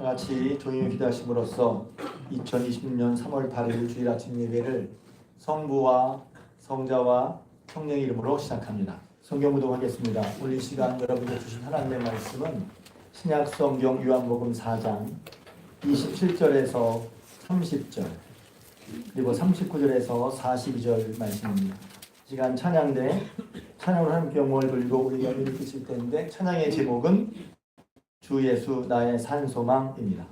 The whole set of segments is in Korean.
같이 조용히 기도하심으로써 2026년 3월 8일 주일 아침 예배를 성부와 성자와 성령 이름으로 시작합니다. 성경 묵독하겠습니다. 오늘 이 시간 여러분께 주신 하나님의 말씀은 신약 성경 요한복음 4장 27절에서 30절 그리고 39절에서 42절 말씀입니다. 이 시간 찬양대 찬양을 함께 영혼을 돌리고 우리가 읽으실 텐데 찬양의 제목은 주 예수 나의 산소망입니다.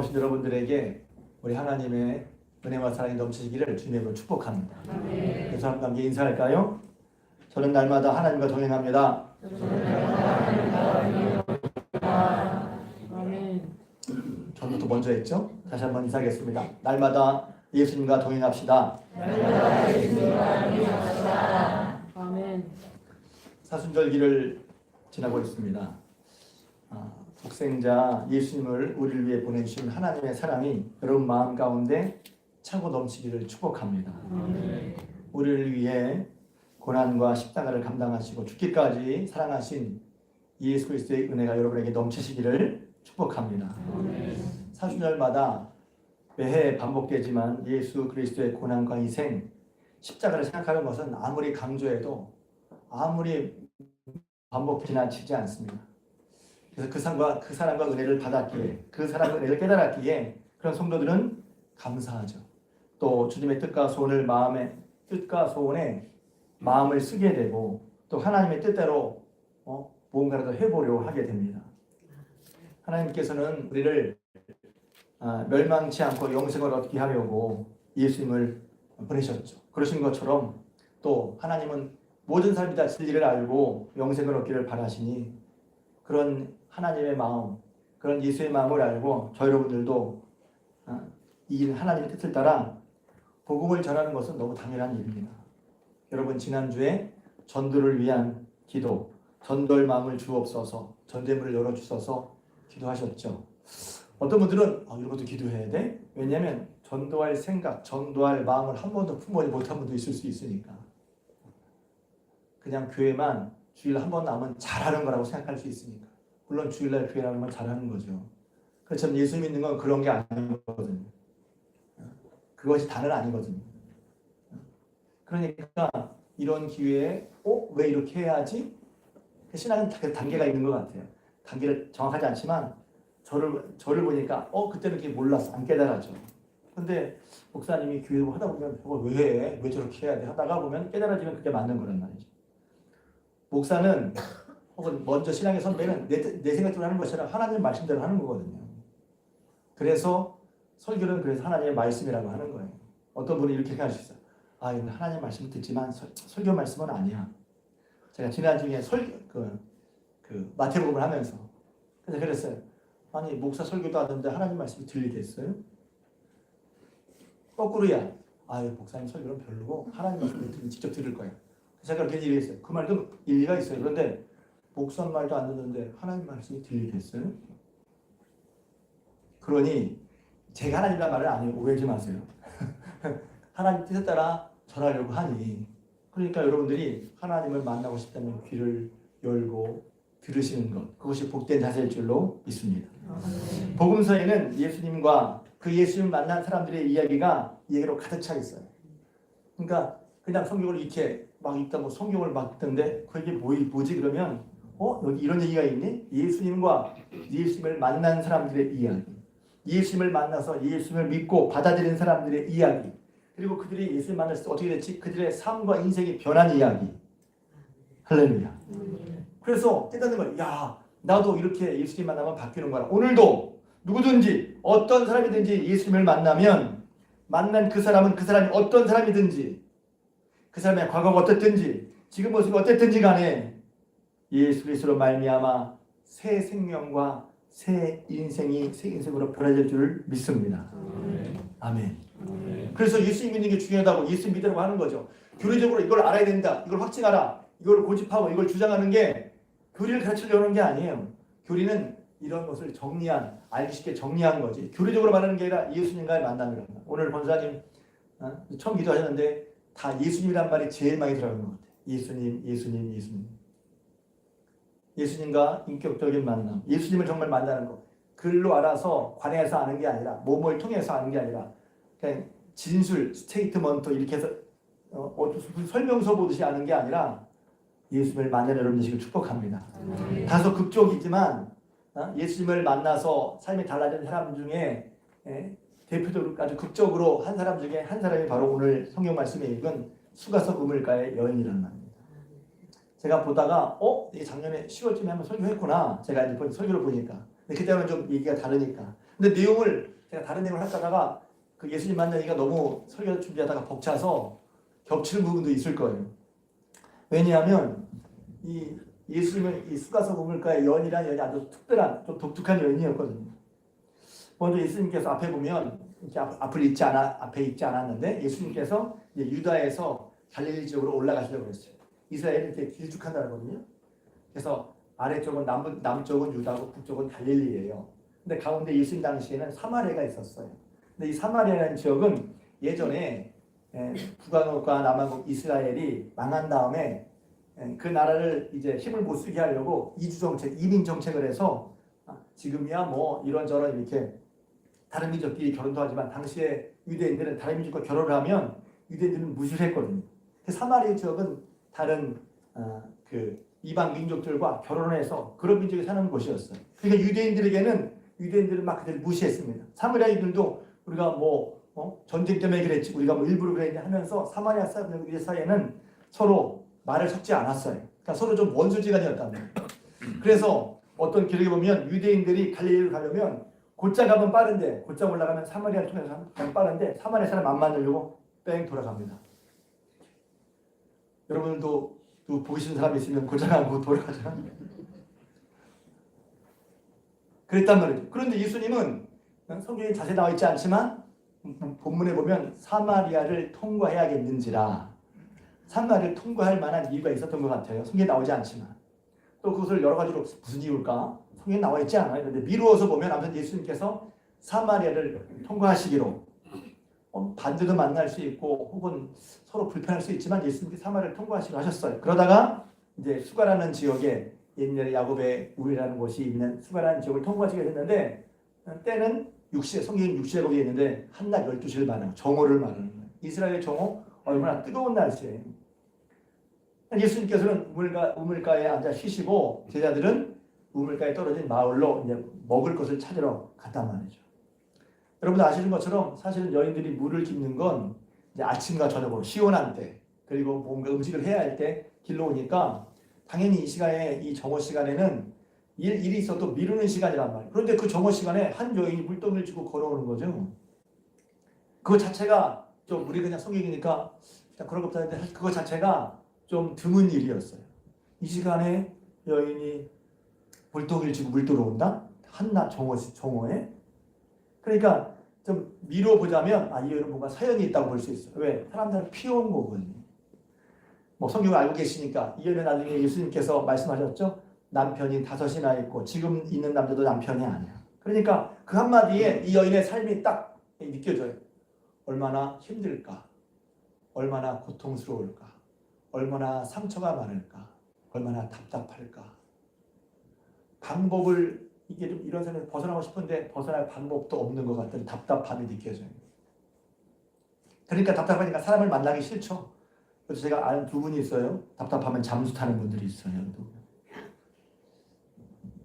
나오신 여러분들에게 우리 하나님의 은혜와 사랑이 넘치시기를 주님으로 축복합니다. 그래서 함께 인사할까요? 저는 날마다 하나님과 동행합니다. 저부터 먼저 했죠? 다시 한번 인사하겠습니다. 날마다 예수님과 동행합시다. 아멘. 사순절기를 지나고 있습니다. 독생자 예수님을 우리를 위해 보내주신 하나님의 사랑이 여러분 마음 가운데 차고 넘치기를 축복합니다. 우리를 위해 고난과 십자가를 감당하시고 죽기까지 사랑하신 예수 그리스도의 은혜가 여러분에게 넘치시기를 축복합니다. 사순절마다 매해 반복되지만 예수 그리스도의 고난과 희생, 십자가를 생각하는 것은 아무리 강조해도 아무리 반복 지나치지 않습니다. 그래서 그 사랑과 은혜를 받았기에, 그 사랑과 은혜를 깨달았기에 그런 성도들은 감사하죠. 또 주님의 뜻과 소원에 마음을 쓰게 되고 또 하나님의 뜻대로 무언가라도 해보려고 하게 됩니다. 하나님께서는 우리를 멸망치 않고 영생을 얻게 하려고 예수님을 보내셨죠. 그러신 것처럼 또 하나님은 모든 사람이 다 진리를 알고 영생을 얻기를 바라시니 그런 하나님의 마음, 그런 예수의 마음을 알고 저 여러분들도 이 하나님의 뜻을 따라 복음을 전하는 것은 너무 당연한 일입니다. 여러분 지난주에 전도를 위한 기도, 전도할 마음을 주옵소서, 전대문을 열어주셔서 기도하셨죠. 어떤 분들은 이런 것도 기도해야 돼? 왜냐하면 전도할 생각, 전도할 마음을 한 번도 품어보지 못한 분도 있을 수 있으니까. 그냥 교회만 주일 한 번 나오면 잘하는 거라고 생각할 수 있으니까. 물론 주일날 교회 나오면 잘하는 거죠. 그렇지만 예수 믿는 건 그런 게 아니거든요. 그것이 다는 아니거든요. 그러니까 이런 기회에 왜 이렇게 해야지? 신앙은 단계가 있는 것 같아요. 단계를 정확하지 않지만 저를 보니까 그때는 이렇게 몰랐어. 안 깨달았죠. 근데 목사님이 교회를 하다 보면 왜 해? 왜 저렇게 해야 돼? 하다가 보면 깨달아지면 그게 맞는 거란 말이죠. 목사는 혹은 먼저 신앙의 선배는 내 생각대로 하는 것처럼 하나님 말씀대로 하는 거거든요. 그래서 설교는 그래서 하나님의 말씀이라고 하는 거예요. 어떤 분이 이렇게 생각할 수 있어요. 이건 하나님의 말씀을 듣지만 설교 말씀은 아니야. 제가 지난주에 마태복음을 하면서 그래서 그랬어요. 아니 목사 설교도 하는데 하나님 말씀이 들리겠어요? 거꾸로야. 목사님 설교는 별로고 하나님 말씀을 직접 들을 거야. 제가 그렇게 얘기했어요. 그 말도 일리가 있어요. 그런데 목사 말도 안 듣는데 하나님 말씀이 들리겠어요? 그러니 제가 하나님이란 말을 안 해요. 오해하지 마세요. 하나님 뜻에 따라 전하려고 하니 그러니까 여러분들이 하나님을 만나고 싶다면 귀를 열고 들으시는 것, 그것이 복된 자세일 줄로 믿습니다. 복음서에는 예수님과 그 예수님 만난 사람들의 이야기로 가득 차 있어요. 그러니까 그냥 성경을 이렇게 막 읽다 성경을 막 읽던데 그게 뭐지 그러면 여기 이런 얘기가 있니? 예수님을 만난 사람들의 이야기, 예수님을 만나서 예수님을 믿고 받아들인 사람들의 이야기, 그리고 그들이 예수님을 만났을 때 어떻게 됐지? 그들의 삶과 인생이 변한 이야기. 할렐루야. 그래서 깨닫는 거예요. 나도 이렇게 예수님 만나면 바뀌는 거야. 오늘도 누구든지 어떤 사람이든지 예수님을 만나면 만난 그 사람이 어떤 사람이든지 그 사람의 과거가 어땠든지 지금 모습이 어땠든지 간에 예수 그리스도로 말미암아 새 생명과 새 인생으로 변화될 줄 믿습니다. 아멘. 그래서 예수 믿는 게 중요하다고 예수 믿으라고 하는 거죠. 교리적으로 이걸 알아야 된다, 이걸 확증하라, 이걸 고집하고 이걸 주장하는 게 교리를 가르치려고 하는 게 아니에요. 교리는 이런 것을 알기 쉽게 정리한 거지. 교리적으로 말하는 게 아니라 예수님과의 만남이랍니다. 오늘 권사님 처음 기도하셨는데 다 예수님이란 말이 제일 많이 들어가는 것 같아요. 예수님. 예수님과 인격적인 만남, 예수님을 정말 만나는 것. 글로 알아서 관해서 아는 게 아니라 몸을 통해서 아는 게 아니라 그냥 진술, 스테이트먼트 이렇게 해서 설명서 보듯이 아는 게 아니라 예수님을 만나는 여러분 되시길 축복합니다. 다소 극적이지만 예수님을 만나서 삶이 달라진 사람 중에 대표적으로 아주 극적으로 한 사람 중에 한 사람이 바로 오늘 성경 말씀에 읽은 수가성 우물가의 여인이라는 말입니다. 제가 보다가 이게 작년에 10월쯤에 한번 설교했구나. 제가 이제 설교를 보니까. 근데 그때는 좀 얘기가 다르니까. 근데 내용을 제가 다른 내용을 하다가 그 예수님 만난 얘기가 너무 설교 준비하다가 벅차서 겹치는 부분도 있을 거예요. 왜냐하면 이 예수님은 이 수가성 우물가의 연이라는 연이 아주 특별한 좀 독특한 연이었거든요. 먼저 예수님께서 앞에 보면 이렇게 앞에 있지 않았는데 예수님께서 이제 유다에서 갈릴리 지역으로 올라가시려고 했어요. 이스라엘은 이렇게 길쭉한다는 거거든요. 그래서 아래쪽은 남쪽은 유다고 북쪽은 갈릴리예요. 근데 가운데 예수님 당시에는 사마리아가 있었어요. 근데 이 사마리아라는 지역은 예전에 북왕국과 남왕국 이스라엘이 망한 다음에 그 나라를 이제 힘을 못 쓰게 하려고 이주 정책, 이민 정책을 해서 지금이야 뭐 이런저런 이렇게 다른 민족끼리 결혼도 하지만 당시에 유대인들은 다른 민족과 결혼을 하면 유대인들은 무시를 했거든요. 그 사마리아 지역은 다른 그 이방 민족들과 결혼을 해서 그런 민족이 사는 곳이었어요. 그러니까 유대인들은 막 그들 무시했습니다. 사마리아인들도 우리가 뭐 전쟁 때문에 그랬지 우리가 뭐 일부러 그랬냐 하면서 사마리아 사람들 사이에는 서로 말을 섞지 않았어요. 그러니까 서로 좀 원수지간이었단 말이에요. 그래서 어떤 기록에 보면 유대인들이 갈릴리를 가려면 곧장 가면 빠른데 곧장 올라가면 사마리아를 통해서 가면 빠른데 사마리아 사람 안 만나려고 뺑 돌아갑니다. 여러분들도 보기 싫은 사람이 있으면 곧장 가고 돌아가잖아요. 그랬단 말이죠. 그런데 예수님은 성경에 자세히 나와 있지 않지만 본문에 보면 사마리아를 통과해야겠는지라 사마리아를 통과할 만한 이유가 있었던 것 같아요. 성경에 나오지 않지만 또 그것을 여러 가지로 무슨 이유일까? 성경에 나와 있지 않아요. 그런데 미루어서 보면 아무튼 예수님께서 사마리아를 통과하시기로 반대도 만날 수 있고 혹은 서로 불편할 수 있지만 예수님께서 사마리아를 통과하시기로 하셨어요. 그러다가 이제 수가라는 지역에 옛날에 야곱의 우리라는 곳이 있는 수가라는 지역을 통과하시게 됐는데 때는 성경이 6시에 거기에 있는데 한낮 12시를 말하는 정오를 말하는 거예요. 이스라엘의 정오 얼마나 뜨거운 날씨예요. 예수님께서는 우물가에 앉아 쉬시고 제자들은 우물가에 떨어진 마을로 이제 먹을 것을 찾으러 갔단 말이죠. 여러분 아시는 것처럼 사실은 여인들이 물을 깃는 건 이제 아침과 저녁으로 시원한 때 그리고 뭔가 음식을 해야 할 때 길러 오니까 당연히 이 시간에 이 정오 시간에는 일이 있어도 미루는 시간이란 말이에요. 그런데 그 정오 시간에 한 여인이 물동이를 쥐고 걸어오는 거죠. 그거 자체가 좀 우리 그냥 성경이니까 그런 것 없다는데 그거 자체가 좀 드문 일이었어요. 이 시간에 여인이 물동이를 쥐고 물 들어온다? 한낮 정오에? 그러니까 좀 미뤄보자면 이 여인은 뭔가 사연이 있다고 볼 수 있어요. 왜? 사람들은 피해온 거거든요. 뭐 성경을 알고 계시니까 이 여인은 나중에 예수님께서 말씀하셨죠? 남편이 5이나 있고 지금 있는 남자도 남편이 아니야. 그러니까 그 한마디에 이 여인의 삶이 딱 느껴져요. 얼마나 힘들까? 얼마나 고통스러울까? 얼마나 상처가 많을까? 얼마나 답답할까? 방법을 이게 좀 이런 삶에서 벗어나고 싶은데 벗어날 방법도 없는 것 같은 답답함이 느껴져요. 그러니까 답답하니까 사람을 만나기 싫죠. 그래서 제가 아는 두 분이 있어요. 답답하면 잠수 타는 분들이 있어요.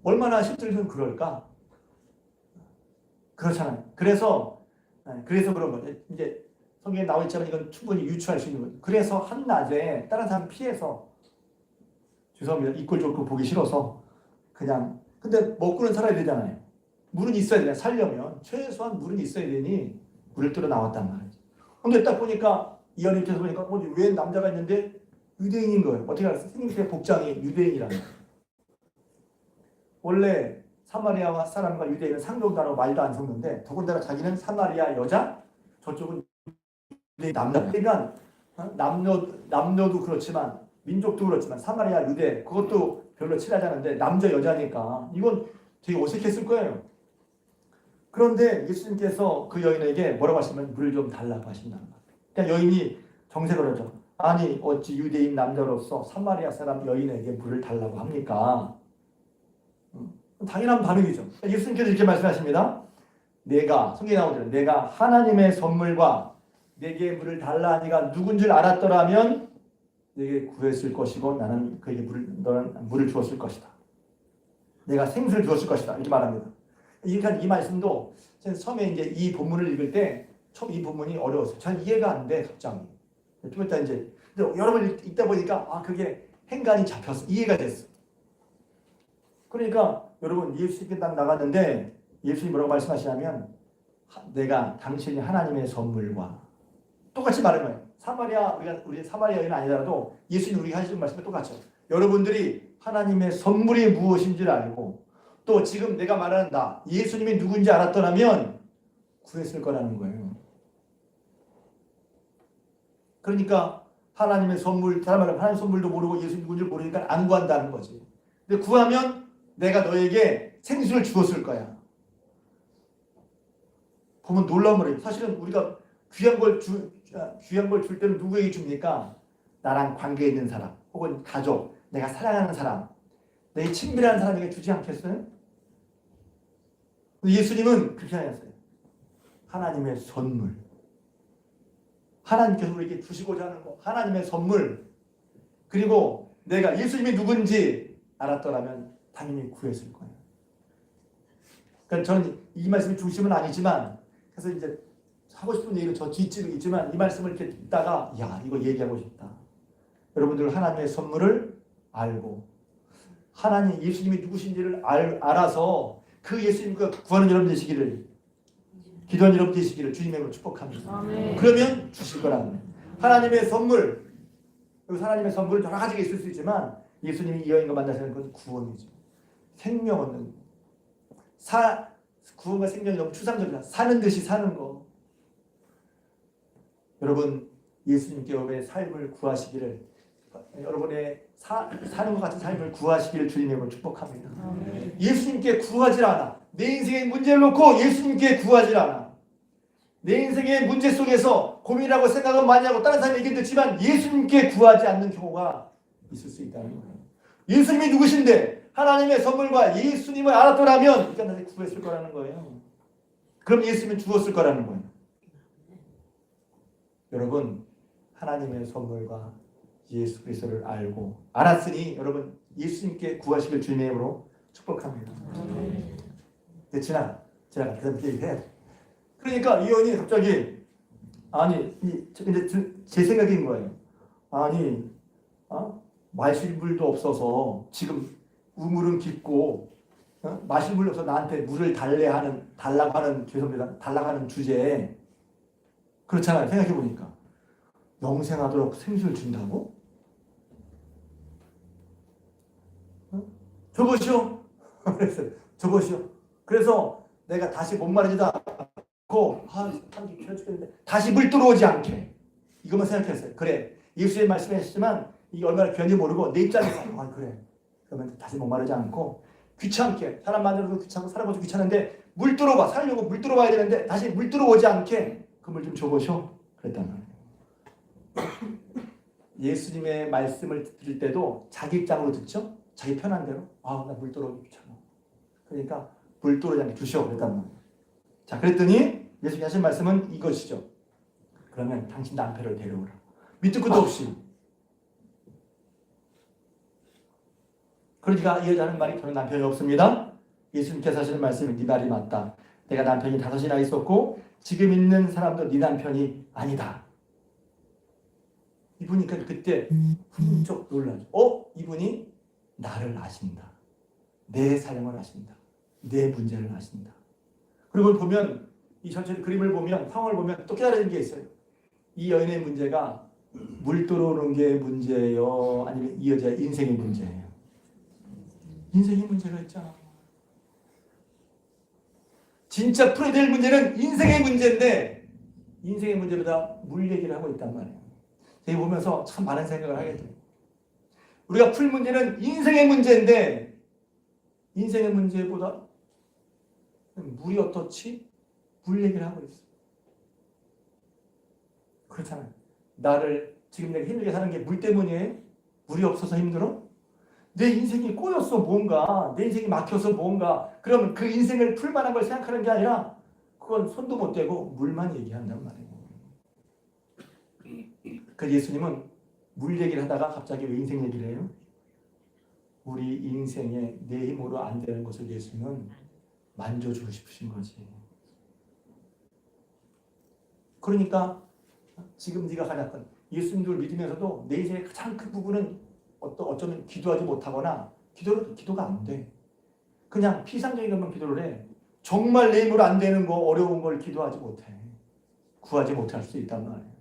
얼마나 힘들면 그럴까? 그렇잖아요. 그래서 그런 거죠. 이제 성경에 나와 있지만 이건 충분히 유추할 수 있는 거죠. 그래서 한낮에 다른 사람 피해서 죄송합니다. 이꼴 저꼴 보기 싫어서 그냥 근데 먹고는 살아야 되잖아요. 물은 있어야 되잖아요. 살려면 최소한 물은 있어야 되니 물을 뚫어 나왔단 말이죠. 근데 딱 보니까 이 연인께서 보니까 왜 남자가 있는데 유대인인 거예요. 어떻게 알았어요? 생김새 복장이 유대인이라는 거예요. 원래 사마리아 사람과 유대인은 상종단어 말도 안 섞는데 더군다나 자기는 사마리아 여자 저쪽은 유대인 남자. 그러니까 남녀도 그렇지만 민족도 그렇지만 사마리아 유대 그것도 별로 친하지 않은데 남자 여자니까 이건 되게 어색했을 거예요. 그런데 예수님께서 그 여인에게 뭐라고 하시면 물을 좀 달라고 하신다는 거예요. 그러니까 여인이 정색을 하죠. 아니 어찌 유대인 남자로서 사마리아 사람 여인에게 물을 달라고 합니까? 당연한 반응이죠. 예수님께서 이렇게 말씀하십니다. 성경에 나오죠. 내가 하나님의 선물과 내게 물을 달라 하니가 누군 줄 알았더라면 내게 구했을 것이고 나는 그에게 너는 물을 주었을 것이다. 내가 생수를 주었을 것이다. 이렇게 말합니다. 그러니까 이 말씀도 처음에 이제 이 본문을 읽을 때 처음 이 본문이 어려웠어요. 잘 이해가 안 돼, 갑자기. 좀 이따 이제 여러 번 읽다 보니까 그게 행간이 잡혀서 이해가 됐어. 그러니까 여러분 예수님께 딱 나갔는데 예수님이 뭐라고 말씀하시냐면 내가 당신이 하나님의 선물과 똑같이 말한 거예요. 우리 사마리아 여인은 아니더라도 예수님 우리가 하시는 말씀이 똑같죠. 여러분들이 하나님의 선물이 무엇인지를 알고 또 지금 내가 말하는 나 예수님이 누군지 알았더라면 구했을 거라는 거예요. 그러니까 하나님의 선물, 다른 말로 하나님의 선물도 모르고 예수님 누군지 모르니까 안 구한다는 거지. 근데 구하면 내가 너에게 생수를 주었을 거야. 보면 놀라운 말이에요. 사실은 우리가 귀한 걸 줄 때는 누구에게 줍니까? 나랑 관계 있는 사람, 혹은 가족, 내가 사랑하는 사람, 내 친밀한 사람에게 주지 않겠어요? 예수님은 그렇게 하셨어요. 하나님의 선물. 하나님께서 우리에게 주시고자 하는 거, 하나님의 선물. 그리고 내가 예수님이 누군지 알았더라면 당연히 구했을 거예요. 그러니까 저는 이 말씀이 중심은 아니지만, 그래서 이제 하고 싶은 얘기는 저 뒷집에 있지만 이 말씀을 이렇게 듣다가 이거 얘기하고 싶다. 여러분들 하나님의 선물을 알고 하나님 예수님이 누구신지를 알아서 그 예수님과 구하는 여러분 되시기를, 기도하는 여러분 되시기를 주님의 이름으로 축복합니다. 아멘. 그러면 주실 거라는 거예요. 하나님의 선물, 여기서 하나님의 선물은 여러 가지가 있을 수 있지만 예수님이 이 여인과 만나시는 건 구원이죠. 생명 얻는 구원과 생명이 너무 추상적이다. 사는 듯이 사는 거. 여러분 예수님께 여러분의 삶을 구하시기를, 여러분의 사는 것 같은 삶을 구하시기를 주님의 축복합니다. 아멘. 예수님께 구하질 않아. 내 인생의 문제를 놓고 예수님께 구하질 않아. 내 인생의 문제 속에서 고민하고 생각은 많이 하고 다른 사람이 얘기 듣지만 예수님께 구하지 않는 경우가 있을 수 있다는 거예요. 예수님이 누구신데 하나님의 선물과 예수님을 알았더라면 그러니까 나한테 구했을 거라는 거예요. 그럼 예수님은 주었을 거라는 거예요. 여러분 하나님의 선물과 예수 그리스도를 알고 알았으니 여러분 예수님께 구하시길 주님의 이름으로 축복합니다. 네, 지나가 계속 얘기해야 돼. 그러니까 이 여인이 갑자기 근데 제 생각인 거예요. 마실 물도 없어서 지금 우물은 깊고 마실 물이 없어서 나한테 물을 달라고 하는 죄송합니다. 달라고 하는 주제에 그렇잖아요. 생각해 보니까 영생하도록 생수를 준다고? 줘보시오. 줘보시오. 그래서 내가 다시 목마르지도 않고 다시 물 들어오지 않게 이것만 생각했어요. 그래 예수의 말씀하셨지만 이게 얼마나 괜히 모르고 내 입장에서 그래 그러면 다시 목마르지 않고 귀찮게 사람 만나도 귀찮고 사람 것도 귀찮은데 물 들어봐 살려고 물 들어봐야 되는데 다시 물 들어오지 않게 그 물 좀 줘보시오. 그랬단 말이에요. 예수님의 말씀을 들을 때도 자기 입장으로 듣죠. 자기 편한 대로 나 물 들어오기 귀찮아. 그러니까 물 들어오지 않게 주시오. 그랬단 말이에요. 자 그랬더니 예수님이 하신 말씀은 이것이죠. 그러면 당신 남편을 데려오라. 밑도 끝도 없이. 그러니까 이 여자는 말이 저는 남편이 없습니다. 예수님께서 하시는 말씀이 네 말이 맞다. 내가 남편이 5이나 있었고 지금 있는 사람도 네 남편이 아니다. 이분이 그때 훌쩍 놀라죠. 이분이 나를 아신다. 내 사정을 아신다. 내 문제를 아신다. 그리고 보면 이 전체 그림을 보면 상황을 보면 또 깨달아지는 게 있어요. 이 여인의 문제가 물 들어오는 게 문제예요? 아니면 이 여자의 인생의 문제예요? 인생의 문제가 있잖아. 진짜 풀어야 될 문제는 인생의 문제인데 인생의 문제로 다 물 얘기를 하고 있단 말이에요. 제가 보면서 참 많은 생각을 하게 돼요. 우리가 풀 문제는 인생의 문제인데 인생의 문제보다 물이 어떻지? 물 얘기를 하고 있어요. 그렇잖아요. 지금 내가 힘들게 사는 게 물 때문이에요? 물이 없어서 힘들어? 내 인생이 꼬였어 뭔가. 내 인생이 막혀서 뭔가. 그러면 그 인생을 풀만한 걸 생각하는 게 아니라 그건 손도 못 대고 물만 얘기한단 말이에요. 그 예수님은 물 얘기를 하다가 갑자기 왜 인생 얘기를 해요? 우리 인생에 내 힘으로 안 되는 것을 예수님은 만져주고 싶으신 거지. 그러니까 지금 네가 가장 예수님을 믿으면서도 내 인생의 가장 큰 부분은 어쩌면 기도하지 못하거나 기도가 안 돼. 그냥 피상적인 것만 기도를 해. 정말 내 힘으로 안 되는 거, 어려운 걸 기도하지 못해. 구하지 못할 수 있단 말이에요.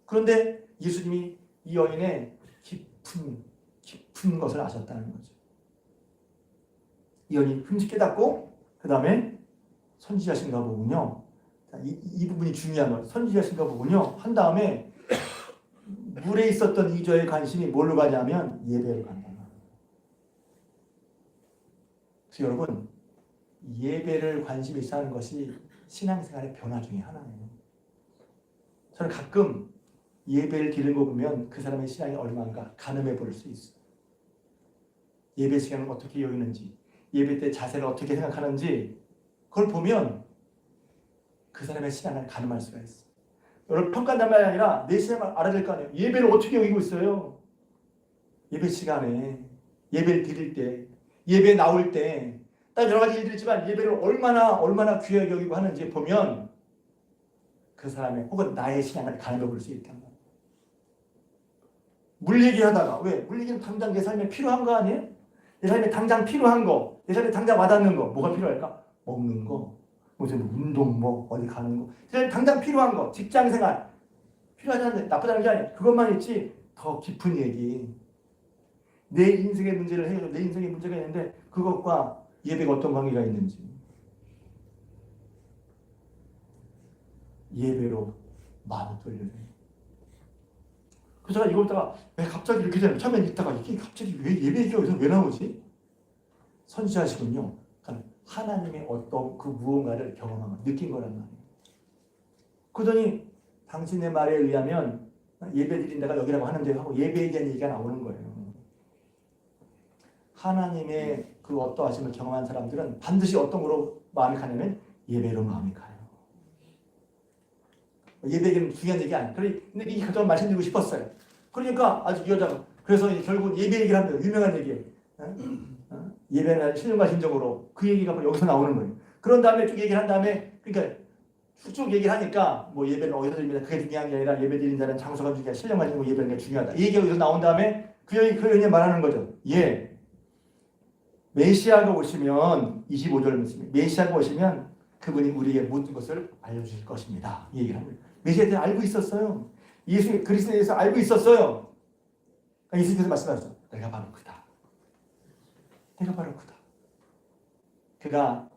그런데 예수님이 이 여인의 깊은 것을 아셨다는 거죠. 이 여인이 흠집 깨닫고 그 다음에 선지자신가 보군요. 이 부분이 중요한 거예요. 선지자신가 보군요. 한 다음에 물에 있었던 이저의 관심이 뭘로 가냐면 예배로 간다. 그래서 여러분, 예배를 관심이 있어 하는 것이 신앙생활의 변화 중에 하나예요. 저는 가끔 예배를 드리는 거 보면 그 사람의 신앙이 얼마인가 가늠해 볼 수 있어요. 예배 시간을 어떻게 여기는지, 예배 때 자세를 어떻게 생각하는지, 그걸 보면 그 사람의 신앙을 가늠할 수가 있어요. 여러분, 평가한단 말이 아니라 내 신앙을 알아야 될 거 아니에요. 예배를 어떻게 여기고 있어요? 예배 시간에, 예배를 드릴 때, 예배 나올 때, 딱 여러 가지 일들이 있지만 예배를 얼마나 귀하게 여기고 하는지 보면 그 사람의 혹은 나의 신앙을 가늠해 볼 수 있다는 거예요. 물 얘기하다가, 왜? 물 얘기는 당장 내 삶에 필요한 거 아니에요? 내 삶에 당장 필요한 거, 내 삶에 당장 와닿는 거, 뭐가 필요할까? 먹는 거, 무슨 운동, 어디 가는 거, 내 삶에 당장 필요한 거, 직장 생활, 필요하지 않은데 나쁘다는 게 아니에요. 그것만 있지, 더 깊은 얘기. 내 인생의 문제를 해결해, 내 인생의 문제가 있는데 그것과 예배가 어떤 관계가 있는지. 예배로 마음을 돌려줘요. 그래서 제가 이걸 보다가 왜 갑자기 이렇게 되나? 처음에 읽다가 이게 갑자기 왜 예배 얘기가 여기서 왜 나오지? 선지자시군요. 그러니까 하나님의 어떤 그 무언가를 경험한 거, 느낀 거란 말이에요. 그러더니 당신의 말에 의하면 예배 드린 데가 여기라고 하는데 하고 예배에 대한 얘기가 나오는 거예요. 하나님의 그 어떠하심을 경험한 사람들은 반드시 어떤 거로 마음이 가냐면 예배로 마음이 가요. 예배는 중요한 얘기 아니에요. 근데 이 가정을 말씀드리고 싶었어요. 그러니까 아주 이 여자가 그래서 결국 예배 얘기를 합니다. 유명한 얘기예요. 예배는 신령과 진정으로 그 얘기가 바로 여기서 나오는 거예요. 그런 다음에 쭉 얘기를 한 다음에 그러니까 쭉 얘기를 하니까 뭐 예배는 어디서 드립니다. 그게 중요한 게 아니라 예배 드린 자는 장소가 중요하다. 신령과 진정 예배는 게 중요하다. 이 얘기가 여기서 나온 다음에 그 여인이 말하는 거죠. 예. 메시아가 오시면 25절 말씀. 메시아가 오시면 그분이 우리에게 모든 것을 알려주실 것입니다. 이 얘기를 합니다. 메시아에 대해 알고 있었어요. 예수 그리스도에 대해서 알고 있었어요. 그러니까 예수님께서 말씀하셨죠. 내가 바로 그다. 내가 바로 그다. 그가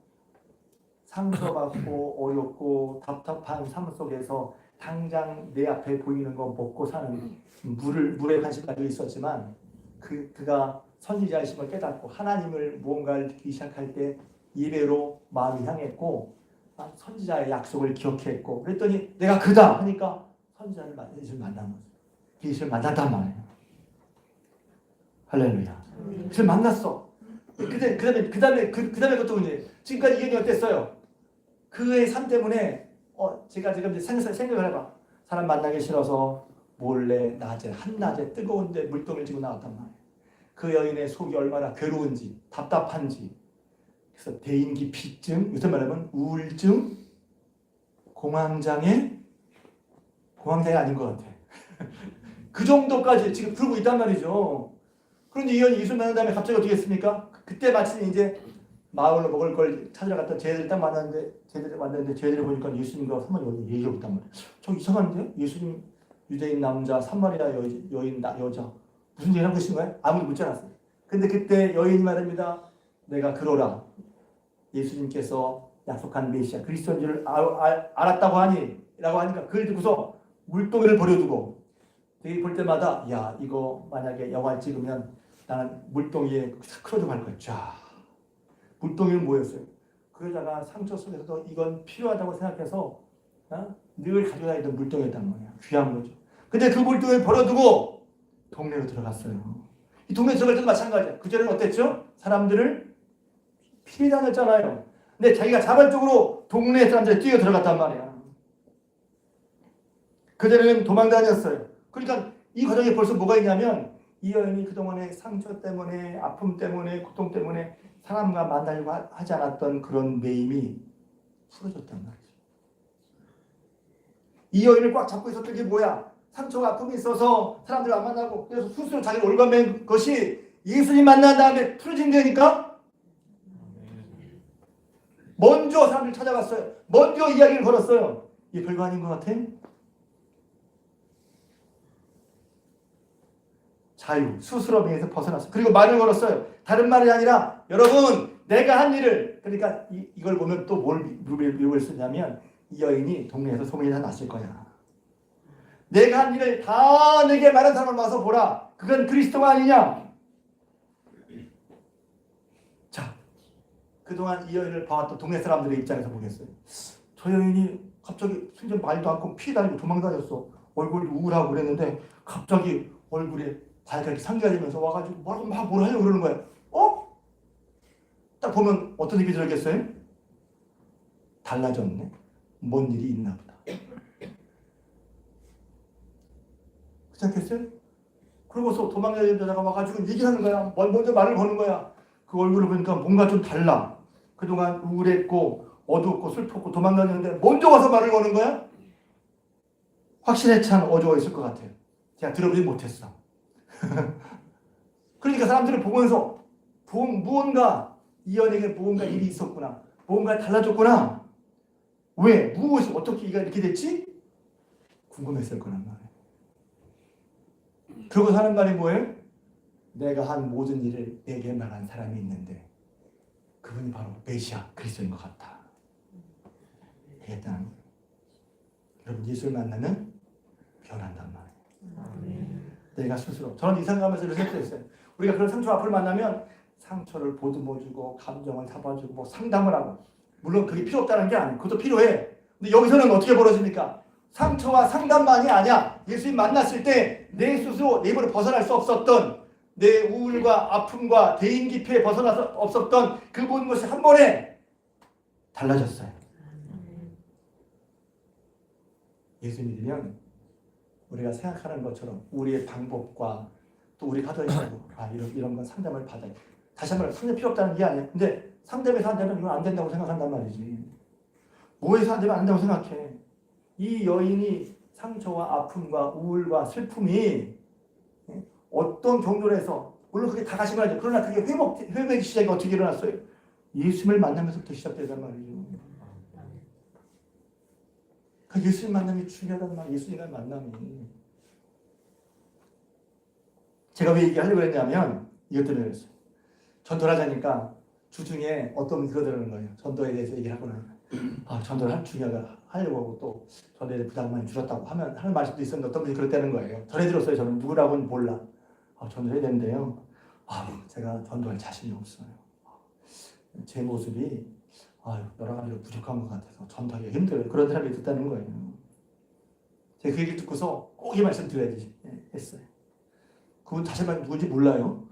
상처받고 어렵고 답답한 삶 속에서 당장 내 앞에 보이는 거 먹고 사는 물에 관심 가지고 있었지만 그가 선지자이심을 깨닫고 하나님을 무언가를 듣기 시작할 때 예배로 마음이 향했고 선지자의 약속을 기억했고 그랬더니 내가 그다 하니까 선지자를 만난 거죠. 예수를 만났단 말이에요. 할렐루야. 예수를 만났어. 그 다음에 그것도 문제예요. 지금까지 이현이 어땠어요? 그의 삶 때문에 제가 지금 이제 생각을 해봐. 사람 만나기 싫어서 몰래 낮에 한낮에 뜨거운데 물동을 지고 나왔단 말이에요. 그 여인의 속이 얼마나 괴로운지 답답한지. 그래서 대인기피증, 요새 말하면 우울증, 공황장애 아닌 것 같아. 그 정도까지 지금 부르고 있단 말이죠. 그런데 이 여인이 예수 만난 다음에 갑자기 어떻게 했습니까? 그때 마침 이제 마을로 먹을 걸 찾으러 갔던 쟤들 딱 만났는데 쟤들을 보니까 예수님과 사마리아 얘기하고 있단 말이에요. 저 이상한데? 예수님 유대인 남자, 사마리아 여인 여자 무슨 얘기를 하고 계신 거예요? 아무도 묻지 않았어요. 근데 그때 여인이 말합니다. 내가 그러라. 예수님께서 약속한 메시아 그리스도인 줄 알았다고 하니? 라고 하니까 그걸 듣고서 물동이를 버려두고 되게 볼 때마다 야 이거 만약에 영화를 찍으면 나는 물동이에 크로도 갈 거야. 쫙. 물동이는 뭐였어요? 그 여자가 상처 속에서도 이건 필요하다고 생각해서 늘 가지고 다니던 물동이었단 말이야. 귀한 거죠. 근데 그 물동이를 버려두고 동네로 들어갔어요. 이 동네 들어갈 때도 마찬가지야. 그전에는 어땠죠? 사람들을 피해 다녔잖아요. 근데 자기가 자발적으로 동네 사람들이 뛰어 들어갔단 말이야. 그전에는 도망 다녔어요. 그러니까 이 과정에 벌써 뭐가 있냐면 이 여인이 그동안의 상처 때문에 아픔 때문에 고통 때문에 사람과 만나려고 하지 않았던 그런 매임이 풀어졌단 말이죠. 이 여인을 꽉 잡고 있었던 게 뭐야? 상처가 아픔이 있어서 사람들 안 만나고 그래서 스스로 자기를 올가맨 것이 예수님 만난 다음에 풀어진 거니까 먼저 사람들 찾아갔어요. 먼저 이야기를 걸었어요. 이게 별거 아닌 것 같아? 자유, 스스럼에서 벗어났어요. 그리고 말을 걸었어요. 다른 말이 아니라 여러분 내가 한 일을 그러니까 이걸 보면 또 뭘 미국을 쓰냐면 이 여인이 동네에서 소문이 다 났을 거야. 내가 한 일을 다 내게 말한 사람을 와서 보라. 그건 그리스도가 아니냐. 자, 그동안 이 여인을 봐왔던 동네 사람들의 입장에서 보겠어요. 저 여인이 갑자기 순전 말도 않고 피 달리고 도망다녔어. 얼굴이 우울하고 그랬는데 갑자기 얼굴에 발각이 상기하면서 와가지고 뭐라 하려고 그러는 거야. 딱 보면 어떤 얘기 들었겠어요? 달라졌네. 뭔 일이 있나 보다. 그렇지 않겠어요? 그러고서 도망다니는 여자가 와가지고 얘기하는 거야. 먼저 말을 거는 거야. 그 얼굴을 보니까 뭔가 좀 달라. 그동안 우울했고 어두웠고 슬펐고 도망다녔는데 먼저 와서 말을 거는 거야? 확신에 찬 어조가 있을 것 같아요. 제가 들어보지 못했어. 그러니까 사람들을 보면서 무언가 이 연에게 무언가 일이 있었구나. 무언가 달라졌구나. 왜? 무엇이 어떻게 이렇게 됐지? 궁금했을 거란 말이에요. 그러고 하는 말이 뭐예요? 내가 한 모든 일을 내게 말한 사람이 있는데 그분이 바로 메시아 그리스도인 것 같다. 되겠다는 거예요. 여러분 예수를 만나면 변한단 말이에요. 내가 스스로 저는 이상하면서 이렇게 생각했어요. 우리가 그런 상처 앞을 만나면 상처를 보듬어주고 감정을 잡아주고 뭐 상담을 하고 물론 그게 필요 없다는 게 아니에요. 그것도 필요해. 근데 여기서는 어떻게 벌어집니까? 상처와 상담만이 아니야. 예수님 만났을 때 내 스스로 내 입으로 벗어날 수 없었던 내 우울과 아픔과 대인 기피에 벗어날 수 없었던 그 모든 것이 한 번에 달라졌어요. 예수 믿으면 우리가 생각하는 것처럼 우리의 방법과 또 우리 가정에서도 이런 건 상담을 받아요. 다시 한번 상담 필요 없다는 게 아니에요. 근데 상담에서 안 되면 이건 안 된다고 생각한단 말이지. 뭐에서 안 되면 안 된다고 생각해. 이 여인이 상처와 아픔과 우울과 슬픔이 어떤 경로로 해서 물론 그게 다 가신 건 아니죠. 그러나 그게 회복의 시작이 어떻게 일어났어요? 예수님을 만나면서부터 시작되단 말이죠. 그 예수님 만남이 중요하단 말이에요. 예수님과의 만남이. 제가 왜 얘기하려고 했냐면 이것 때문에 그랬어요. 전도를 하자니까 주중에 어떤 분이 그러더라는 거예요. 전도에 대해서 얘기를 하고 나니까 전도를 하려고 하고 또 전도에 대해 부담을 많이 줄였다고 하는 말씀도 있었는데 어떤 분이 그랬다는 거예요. 전해 들었어요. 저는 누구라고는 몰라. 전도해야 되는데요. 제가 전도할 자신이 없어요. 제 모습이 여러 가지로 부족한 것 같아서 전도하기가 힘들어요. 그런 사람이 있었다는 거예요. 제가 그 얘기를 듣고서 꼭 이 말씀 드려야지 했어요. 그분 다시 한번 누군지 몰라요.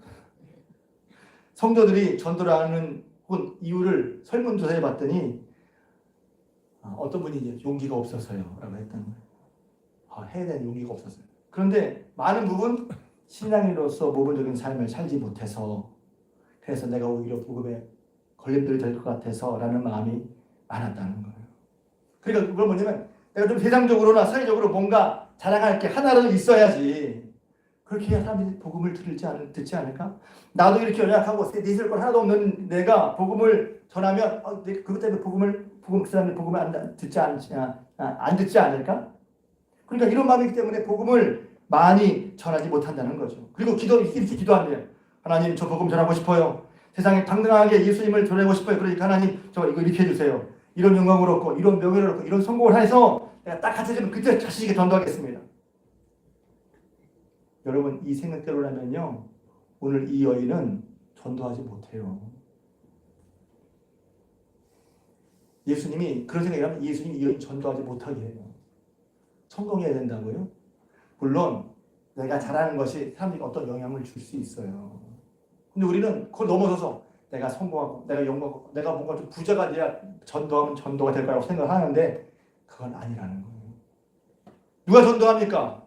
성도들이 전도를 하는 혹은 이유를 설문조사해 봤더니 어떤 분이 이제 용기가 없어서요 라고 했다는 거예요. 해야 되는 용기가 없었어요. 그런데 많은 부분 신앙인으로서 모범적인 삶을 살지 못해서 그래서 내가 오히려 복음에 걸림돌이 될 것 같아서 라는 마음이 많았다는 거예요. 그러니까 그걸 뭐냐면 내가 좀 세상적으로나 사회적으로 뭔가 자랑할 게 하나라도 있어야지. 그렇게 해야 사람들이 복음을 듣지 않을까? 나도 이렇게 연약하고 내 있을 건 하나도 없는 내가 복음을 전하면 그것 때문에 그 사람들 복음을 안 듣지 않을까? 그러니까 이런 마음이기 때문에 복음을 많이 전하지 못한다는 거죠. 그리고 이렇게 기도한대요. 하나님 저 복음 전하고 싶어요. 세상에 당당하게 예수님을 전하고 싶어요. 그러니까 하나님 저 이거 이렇게 해주세요. 이런 영광을 얻고 이런 명예를 얻고 이런 성공을 해서 내가 딱 갖춰지면 그때 자신 있게 전도하겠습니다. 여러분 이 생각대로라면요 오늘 이 여인은 전도하지 못해요. 예수님이 그런 생각이라면 예수님이 이 여인 전도하지 못하게 해요. 성공해야 된다고요? 물론 내가 잘하는 것이 사람들이 어떤 영향을 줄 수 있어요. 근데 우리는 그걸 넘어서서 내가 성공하고 내가 영광하고 내가 뭔가 좀 부자가 돼야 전도하면 전도가 될 거라고 생각하는데 그건 아니라는 거예요. 누가 전도합니까?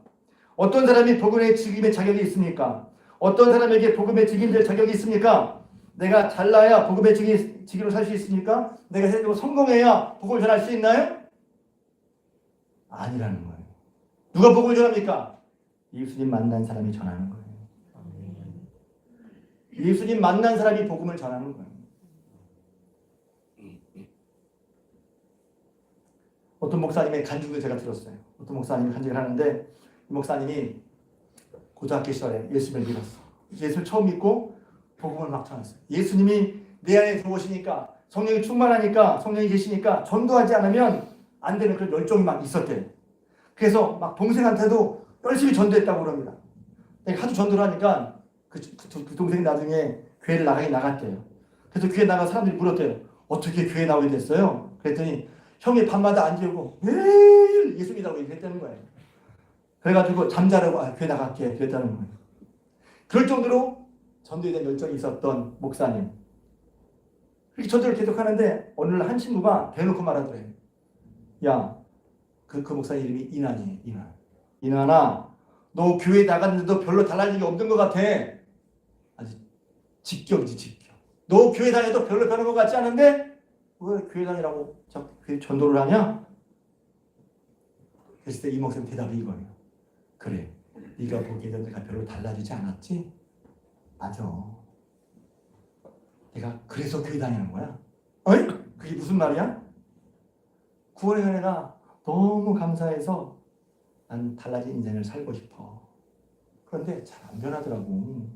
어떤 사람이 복음의 직임의 자격이 있습니까? 어떤 사람에게 복음의 직임될 자격이 있습니까? 내가 잘나야 복음의 직임으로 살 수 있습니까? 내가 세상적으로 성공해야 복음을 전할 수 있나요? 아니라는 거예요. 누가 복음을 전합니까? 예수님 만난 사람이 전하는 거예요. 예수님 만난 사람이 복음을 전하는 거예요. 어떤 목사님의 간증도 제가 들었어요. 어떤 목사님이 간증을 하는데 이 목사님이 고등학교 시절에 예수를 믿었어. 예수를 처음 믿고 복음을 막 전했어요. 예수님이 내 안에 들어오시니까 성령이 충만하니까 성령이 계시니까 전도하지 않으면 안 되는 그런 열정이 막 있었대요. 그래서 막 동생한테도 열심히 전도했다고 그럽니다. 하도 전도를 하니까 그 동생이 나중에 교회를 나갔대요. 그래서 교회 나가 사람들이 물었대요. 어떻게 교회 나오게 됐어요? 그랬더니 형이 밤마다 안 재우고 매일 예수 믿다고 얘기했다는 거예요. 그래가지고 잠자려고 교회 나갈게 그랬다는 거예요. 그럴 정도로 전도에 대한 열정이 있었던 목사님. 그렇게 전도를 계속하는데 어느 날 한 친구가 대놓고 말하더래요. 야, 그 목사 이름이 이난이에요. 이난아, 너 교회 나갔는데도 별로 달라진 게 없는 것 같아. 아주 직격이지 직격. 너 교회 다녀도 별로 변한 것 같지 않은데 왜 교회 다니라고 자꾸 교회 전도를 하냐? 그랬을 때 이 목사님 대답이 이거예요. 그래, 네가 보기에는 내가 별로 달라지지 않았지? 맞아. 내가 그래서 교회 다니는 거야. 어이? 그게 무슨 말이야? 구원의 은혜가 너무 감사해서 난 달라진 인생을 살고 싶어. 그런데 잘 안 변하더라고.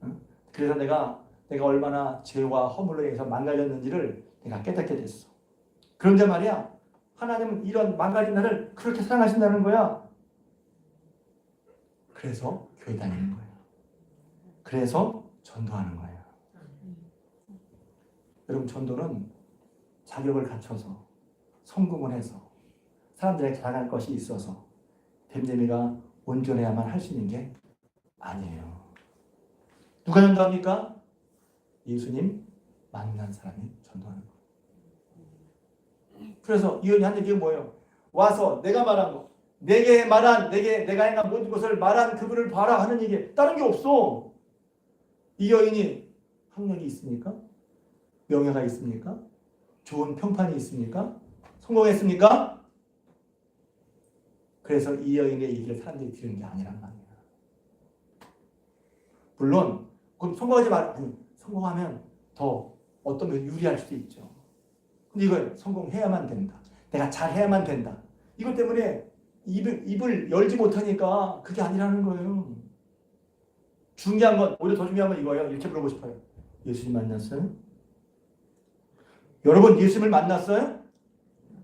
응? 그래서 내가 얼마나 죄와 허물로 인해서 망가졌는지를 내가 깨닫게 됐어. 그런데 말이야, 하나님은 이런 망가진 나를 그렇게 사랑하신다는 거야. 그래서 교회 다니는 거야. 그래서 전도하는 거야. 여러분, 전도는 자격을 갖춰서 성공을 해서 사람들에게 자랑할 것이 있어서 됨됨이가 온전해야만 할 수 있는 게 아니에요. 누가 전도합니까? 예수님 만난 사람이 전도하는 거예요. 그래서 이언이 한 얘기가 뭐예요? 와서 내가 말한 거, 내가 행한 모든 것을 말한 그분을 봐라 하는 얘기. 다른 게 없어. 이 여인이 학력이 있습니까? 명예가 있습니까? 좋은 평판이 있습니까? 성공했습니까? 그래서 이 여인의 얘기를 사람들이 들은 게 아니란 말이야. 물론 그럼 성공하면 더 어떤 면에서 유리할 수도 있죠. 근데 이걸 성공해야만 된다. 내가 잘해야만 된다. 이것 때문에 입을 열지 못하니까 그게 아니라는 거예요. 중요한 건, 오히려 더 중요한 건 이거예요. 이렇게 물어보고 싶어요. 예수님 만났어요? 여러분 예수님을 만났어요?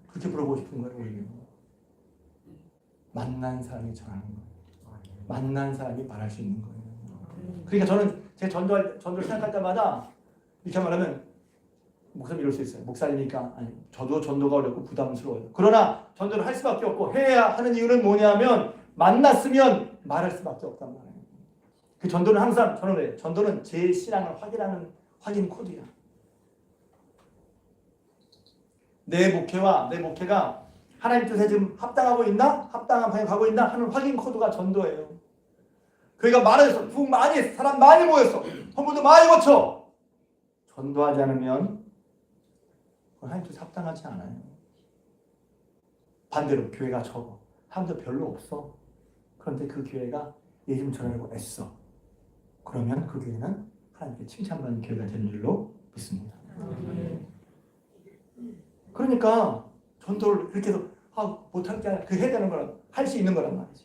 그렇게 물어보고 싶은 거예요. 오히려. 만난 사람이 전하는 거예요. 만난 사람이 말할 수 있는 거예요. 그러니까 저는 제 전도를 생각할 때마다 이렇게 말하면 목사님 이럴 수 있어요. 목사님이니까 아니, 저도 전도가 어렵고 부담스러워요. 그러나 전도를 할 수밖에 없고 해야 하는 이유는 뭐냐면 만났으면 말할 수밖에 없단 말이에요. 그 전도는 항상 저는 그래요. 전도는 제 신앙을 확인하는 확인 코드야. 내 목회가 하나님 뜻에 지금 합당하고 있나? 합당한 방향 가고 있나? 하는 확인 코드가 전도예요. 그러니까 말해서 사람 많이 모였어. 헌금도 많이 거쳐. 전도하지 않으면 하나님 뜻에 합당하지 않아요. 반대로 교회가 적어. 사람들 별로 없어. 그런데 그 교회가 예수님 전하려고 애써. 그러면 그 교회는 하나님께 칭찬받는 교회가 되는 줄로 믿습니다. 그러니까 전도를 그렇게 해서 못할 게 아니라 해야 되는 거란, 할 수 있는 거란 말이지.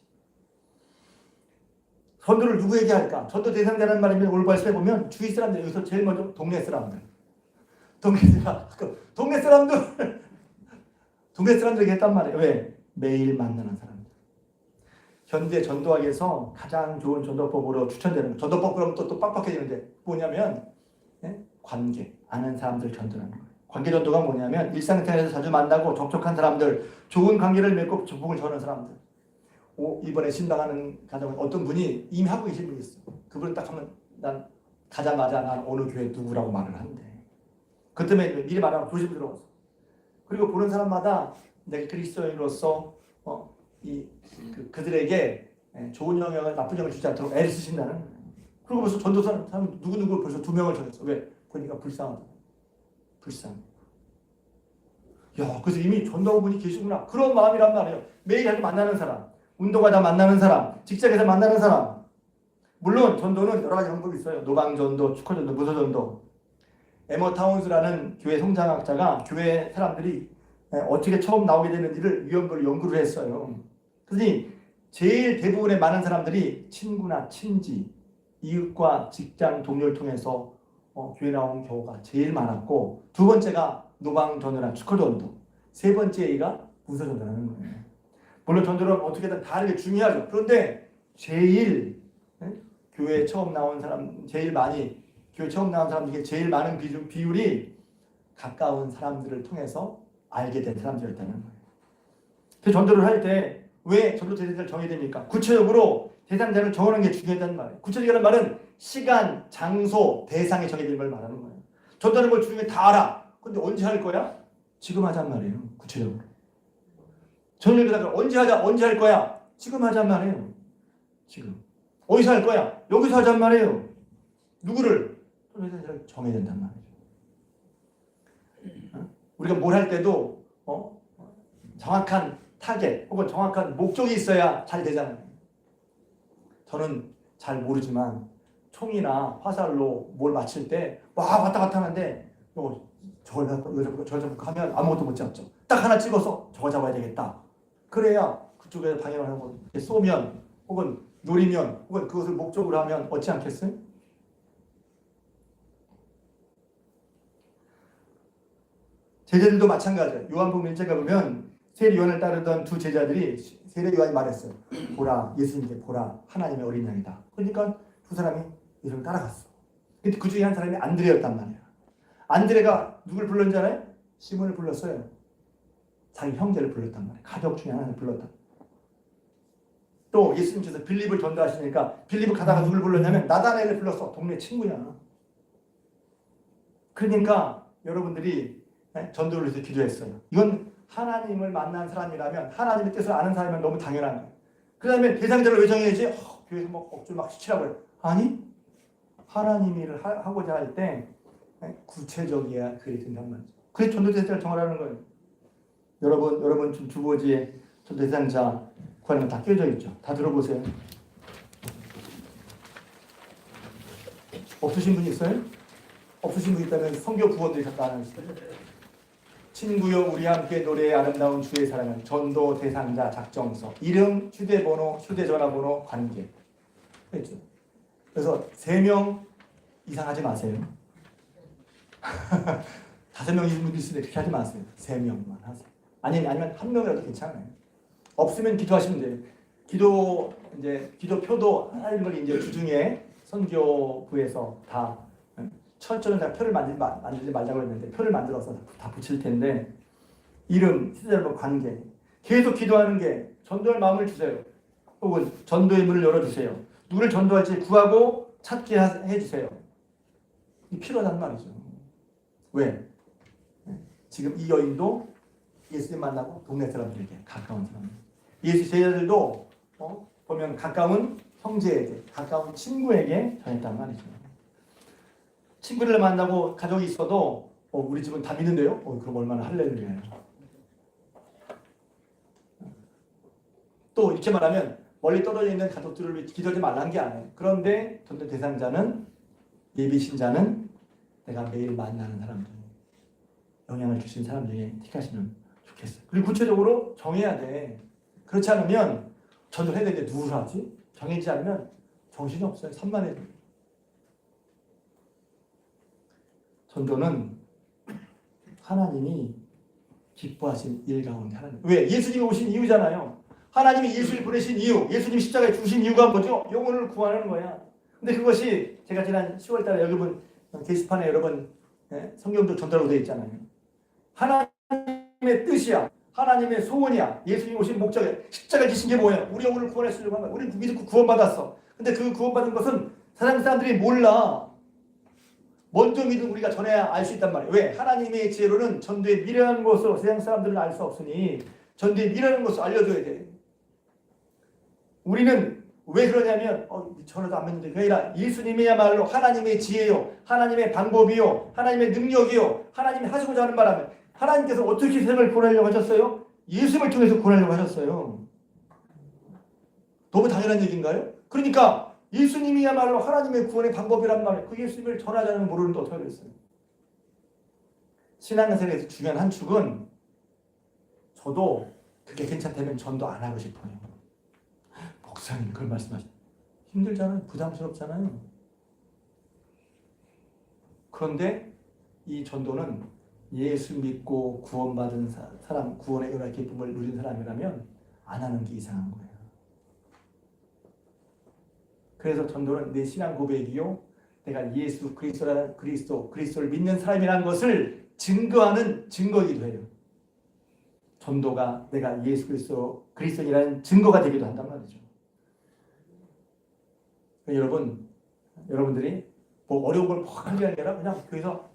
전도를 누구에게 할까? 전도 대상자라는 말이면 올바로 해보면 주위 사람들, 여기서 제일 먼저 동네 사람들에게 했단 말이에요. 왜? 매일 만나는 사람들. 현대 전도학에서 가장 좋은 전도법으로 추천되는 거. 전도법 그러면 또 빡빡해지는데 뭐냐면 관계, 아는 사람들 전도하는 거예요. 관계 전도가 뭐냐면 일상생활에서 자주 만나고 접촉한 사람들, 좋은 관계를 맺고 복음을 전하는 사람들. 이번에 신방하는 가정은 어떤 분이 이미 하고 계신 분이 있어. 그분을 딱 하면 난 가자마자 난 어느 교회 누구라고 말을 하는데 그 때문에 미리 말하면 조심 들어가서 그리고 보는 사람마다 내가 그리스도인으로서 그들에게 좋은 영향을 나쁜 영향을 주지 않도록 애를 쓰신다는 거예요. 그리고 벌써 전도사 사람 누구 벌써 2명을 전했어. 왜? 보니까 불쌍하다. 야, 그래서 이미 전도하고 분이 계시구나. 그런 마음이란 말이에요. 매일 자주 만나는 사람, 운동하다 만나는 사람, 직장에서 만나는 사람. 물론 전도는 여러 가지 방법이 있어요. 노방전도, 축허전도, 무소전도. 에머 타운스라는 교회 성장학자가 교회 사람들이 어떻게 처음 나오게 되는지를 연구를 했어요. 그러니 제일 대부분의 많은 사람들이 친구나 친지, 이웃과 직장 동료를 통해서 교회 나온 경우가 제일 많았고, 두 번째가 노방전도나 축허전도, 세 번째 A가 문서전도라는 거예요. 물론 전도는 어떻게든 다르게 중요하죠. 그런데 제일 교회 처음 나온 사람, 제일 많이 교회 처음 나온 사람 중에 제일 많은 비율이 가까운 사람들을 통해서 알게 된 사람들이었다는 거예요. 그 전도를 할 때 왜 전도 대상자를 정해야 됩니까? 구체적으로 대상자를 정하는 게 중요하다는 말이에요. 구체적이라는 말은 시간, 장소, 대상에 정해진 걸 말하는 거예요. 전도하는 걸 중에 다 알아. 근데 언제 할 거야? 지금 하자는 말이에요. 구체적으로. 전도 대상자 언제 하자? 언제 할 거야? 지금 하자는 말이에요. 지금. 어디서 할 거야? 여기서 하자는 말이에요. 누구를? 전도 대상자를 정해야 된단 말이죠. 우리가 뭘 할 때도 정확한 타겟 혹은 정확한 목적이 있어야 잘 되잖아요. 저는 잘 모르지만 총이나 화살로 뭘 맞힐 때 왔다 갔다 하는데 저걸 하면 아무것도 못 잡죠. 딱 하나 찍어서 저거 잡아야 되겠다. 그래야 그쪽에 방향을 하고 쏘면 혹은 노리면 혹은 그것을 목적으로 하면 어찌 않겠어요? 제자들도 마찬가지예요. 요한복음 1장에 보면 세례 요한을 따르던 두 제자들이 세례 요한이 말했어요. 보라, 예수님께 보라, 하나님의 어린 양이다. 그러니까 두 사람이 예수님을 따라갔어. 근데 그 중에 한 사람이 안드레였단 말이야. 안드레가 누굴 불렀는지 알아요? 시몬을 불렀어요. 자기 형제를 불렀단 말이야. 가족 중에 하나를 불렀다. 또 예수님께서 빌립을 전도하시니까 빌립을 가다가 누굴 불렀냐면 나다나엘을 불렀어. 동네 친구야. 그러니까 여러분들이 전도를 위해서 기도했어요. 이건 하나님을 만난 사람이라면, 하나님의 뜻을 아는 사람이면 너무 당연한 거예요. 그 다음에 대상자를 왜 정해야지? 교회에서 억지로 막 시키라고 해요. 아니, 하나님이 일을 하고자 할 때 구체적이야 그게 된단 말이죠. 그래서 전도 대상자를 정하라는 거예요. 여러분 지금 주보지에 전도 대상자 구하는 건 다 껴져 있죠. 다 들어보세요. 없으신 분 있어요? 없으신 분 있다면 성교 구원들이 잠깐 하나 있어요. 친구여 우리 함께 노래의 아름다운 주의 사랑은 전도 대상자 작정서 이름, 휴대번호, 휴대전화번호, 관계. 그렇죠? 그래서 3명 이상 하지 마세요. 5명이신 분도 있으는데 그렇게 하지 마세요. 3명만 하세요. 아니면 1명이라도 괜찮아요. 없으면 기도하시면 돼요. 기도표도 하는 걸 이제 주중에 선교부에서 다 철저는 다 표를 만들지 말자고 했는데 표를 만들어서 다 붙일 텐데 이름, 휴대전화, 관계 계속 기도하는 게 전도할 마음을 주세요. 혹은 전도의 문을 열어주세요. 누구를 전도할지 구하고 찾게 해주세요. 이 필요하단 말이죠. 왜? 지금 이 여인도 예수님 만나고 동네 사람들에게 가까운 사람. 예수 제자들도 보면 가까운 형제에게, 가까운 친구에게 전했단 말이죠. 친구를 만나고 가족이 있어도 우리 집은 다 믿는데요? 그럼 얼마나 할렐루야예요. 또 이렇게 말하면 멀리 떨어져 있는 가족들을 위해 기도하지 말라는 게 아니에요. 그런데 전도 대상자는 예비 신자는 내가 매일 만나는 사람들, 영향을 주신 사람 중에 택하시면 좋겠어요. 그리고 구체적으로 정해야 돼. 그렇지 않으면 전도를 해야 되는데 누구를 하지? 정해지지 않으면 정신이 없어요. 산만해져요. 전도는 하나님이 기뻐하신 일 가운데 하나님. 왜? 예수님이 오신 이유잖아요. 하나님이 예수를 보내신 이유, 예수님이 십자가에 죽으신 이유가 뭐죠? 영혼을 구하는 거야. 근데 그것이 제가 지난 10월 달에 여러분 게시판에 여러분 성경도 전도라고 되어 있잖아요. 하나님의 뜻이야. 하나님의 소원이야. 예수님이 오신 목적이야. 십자가에 지신 게 뭐예요? 우리 영혼을 구원하시려고 한 거야. 우리 믿고 구원받았어. 근데 그 구원받은 것은 세상 사람들이 몰라. 먼저 믿은 우리가 전해야 알 수 있단 말이에요. 왜? 하나님의 지혜로는 전도의 미래라는 것을 세상 사람들은 알 수 없으니 전도의 미래라는 것을 알려줘야 돼. 우리는 왜 그러냐면 전에도 안 믿는데 그게 아니라 예수님이야말로 하나님의 지혜요, 하나님의 방법이요, 하나님의 능력이요, 하나님이 하시고자 하는 바라면 하나님께서 어떻게 세상을 구원하려고 하셨어요? 예수님을 통해서 구원하려고 하셨어요. 너무 당연한 얘기인가요? 그러니까 예수님이야말로 하나님의 구원의 방법이란 말이에요. 그 예수님을 전하자는 모르는데 어떻게 하겠어요? 신앙생활에서 중요한 한 축은 저도 그게 괜찮다면 전도 안 하고 싶어요. 목사님 그걸 말씀하시죠. 힘들잖아요. 부담스럽잖아요. 그런데 이 전도는 예수 믿고 구원받은 사람, 구원의 은혜의 기쁨을 누린 사람이라면 안 하는 게 이상한 거예요. 그래서 전도는 내 신앙 고백이요, 내가 예수 그리스도를 믿는 사람이라는 것을 증거하는 증거이기도 해요. 전도가 내가 예수 그리스도인이라는 증거가 되기도 한단 말이죠. 여러분들이 뭐 어려운 걸 하는 게 아니라 그냥 교회에서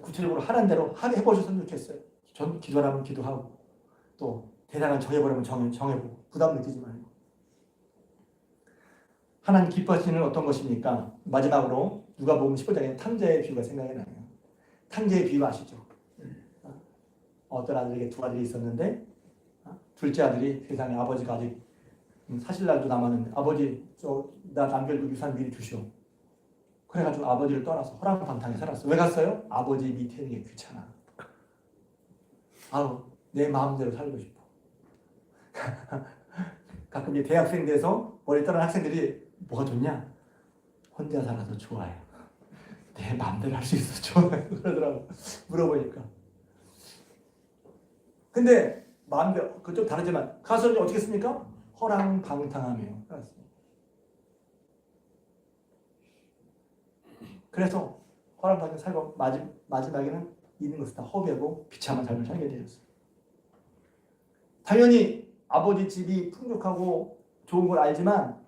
구체적으로 하는 대로 해보셨으면 좋겠어요. 전 기도하면 기도하고 또 대단한 정해보려면 정해보고 부담 느끼지 말고. 하나님 기뻐하시는 어떤 것입니까? 마지막으로 누가복음 15장에 탕자의 비유가 생각이 나요. 탕자의 비유 아시죠? 어떤 아들에게 두 아들이 있었는데 둘째 아들이 세상에 아버지가 아직 사실 날도 남았는데 아버지 나 남겨둔 유산 미리 주시오. 그래가지고 아버지를 떠나서 허랑방탕에 살았어. 왜 갔어요? 아버지 밑에 있는 게 귀찮아. 내 마음대로 살고 싶어. 가끔 이제 대학생 돼서 머리 떠난 학생들이 뭐가 좋냐? 혼자 살아서 좋아요. 내 마음대로 할 수 있어 좋아요. 그러더라고. 물어보니까. 근데 마음대로 그좀 다르지만 가서 이제 어떻게 했습니까? 허랑방탕하며 살았어요. 그래서 허랑방탕 살고 마지막에는 있는 것을 다 허비하고 비참한 삶을 살게 되었어요. 당연히 아버지 집이 풍족하고 좋은 걸 알지만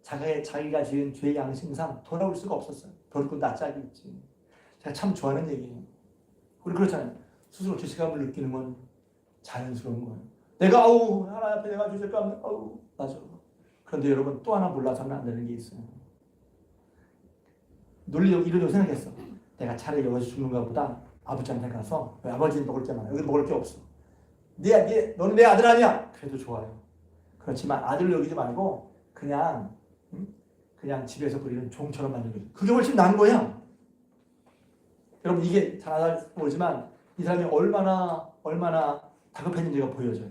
자기가 지은 죄의 양심상 돌아올 수가 없었어요. 별거 낯짝이 있지. 제가 참 좋아하는 얘기예요. 우리 그렇잖아요. 스스로 죄책감을 느끼는 건 자연스러운 거예요. 내가 하나님 앞에 내가 죄책감 맞아. 그런데 여러분 또 하나 몰라서는 안 되는 게 있어요. 이러려고 생각했어. 내가 차라리 여기서 죽는가 보다 아버지한테 가서 아버지는 먹을 게 많아. 여기 먹을 게 없어. 너는 내 아들 아니야. 그래도 좋아요. 그렇지만 아들로 여기지 말고 그냥 집에서 부리는 종처럼 만든 거죠. 그게 훨씬 나은 거야. 여러분 이게 잘 모르지만 이 사람이 얼마나 다급했는지가 보여져요.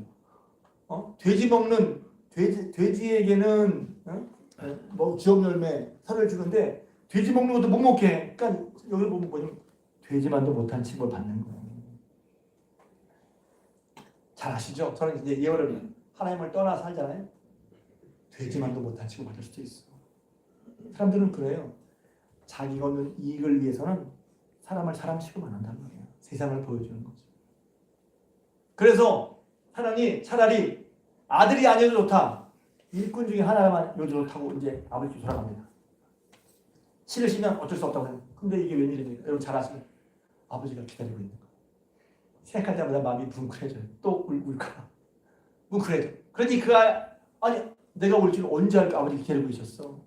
돼지에게는 뭐 지역 열매 살을 주는데 돼지 먹는 것도 묵묵해. 그러니까 여기 보면 뭐냐면 돼지만도 못한 칭을 받는 거예요. 잘 아시죠? 저는 이제 예언을 하나님을 떠나 살잖아요. 돼지만도 못한 칭을 받을 수도 있어. 사람들은 그래요. 자기가 얻는 이익을 위해서는 사람을 사람 취급만 한단 말이에요. 세상을 보여주는 거죠. 그래서 하나님 차라리 아들이 아니어도 좋다. 일꾼 중에 하나만 여도 좋다고 이제 아버지 돌아갑니다. 싫으시면 어쩔 수 없다고 해요. 근데 이게 웬일입니까? 여러분 잘 아시죠? 아버지가 기다리고 있는 거예요. 생각할 때마다 마음이 뭉클해져요. 또 울까? 뭉클해져. 그러니 내가 올 줄 언제 알까? 아버지 기다리고 계셨어.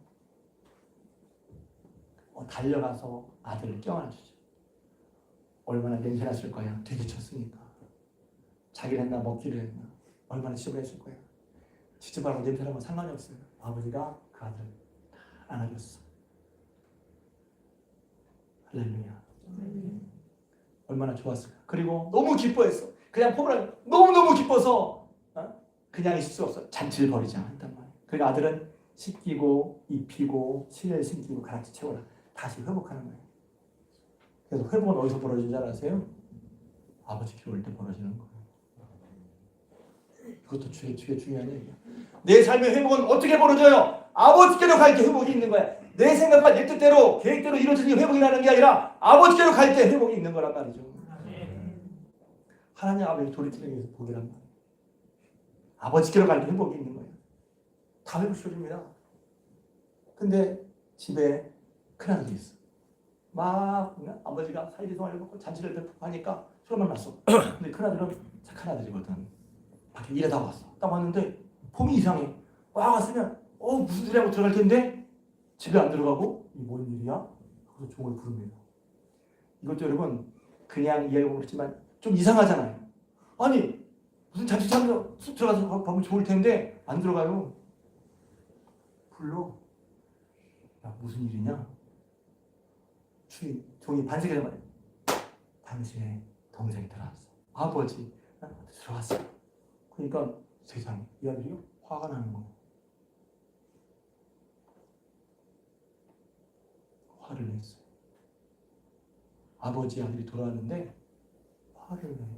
달려가서 아들을 껴안아주죠. 얼마나 냄새났을 거야. 되게 쳤으니까. 자기를 했나 먹기를 했나. 얼마나 지저분했을 거야. 지저분하고 냄새나고 상관이 없어요. 아버지가 그 아들을 안아줬어. 할렐루야. 얼마나 좋았을까. 그리고 너무 기뻐했어. 그냥 포부랑 너무너무 기뻐서 그냥 있을 수 없어. 잔치를 벌이자 했단 말이야. 그러니까 아들은 씻기고 입히고 실내를 신기고 가락지 채워라. 다시 회복하는 거예요. 그래서 회복은 어디서 벌어지는 줄 아세요? 아버지 길 올 때 벌어지는 거예요. 이것도 되게 중요한 얘기야. 내 삶의 회복은 어떻게 벌어져요? 아버지께로 갈 때 회복이 있는 거야. 내 생각과 내 뜻대로 계획대로 이루어지는 회복이 나는 게 아니라 아버지께로 갈 때 회복이 있는 거란 말이죠. 하나님 아버지 돌이키는 게 복이란 말이에요. 아버지께로 갈 때 회복이 있는 거예요. 다 회복시켜줍니다. 근데 집에 큰아들이 있어. 막 아버지가 사이비송을 먹고 잔치를 하니까 소리만 났어. 근데 큰아들은 착한 아들이거든. 밖에 일하다 왔어. 딱 왔는데 폼이 이상해. 왔으면 무슨 일이라고 들어갈 텐데 집에 안 들어가고 이게 뭔 일이야? 그래서 종을 부릅니다. 이것도 여러분 그냥 이해하고 그렇지만 좀 이상하잖아요. 아니 무슨 잔치장에서 들어가서 가면 좋을 텐데 안 들어가요. 불러. 야 무슨 일이냐? 종이 반색해서 말이야. 당신의 동생이 들어왔어. 아버지 들어왔어. 그러니까 세상에 이 아들이 화가 나는 거예요. 화를 냈어요. 아버지 아들이 돌아왔는데 화를 내요.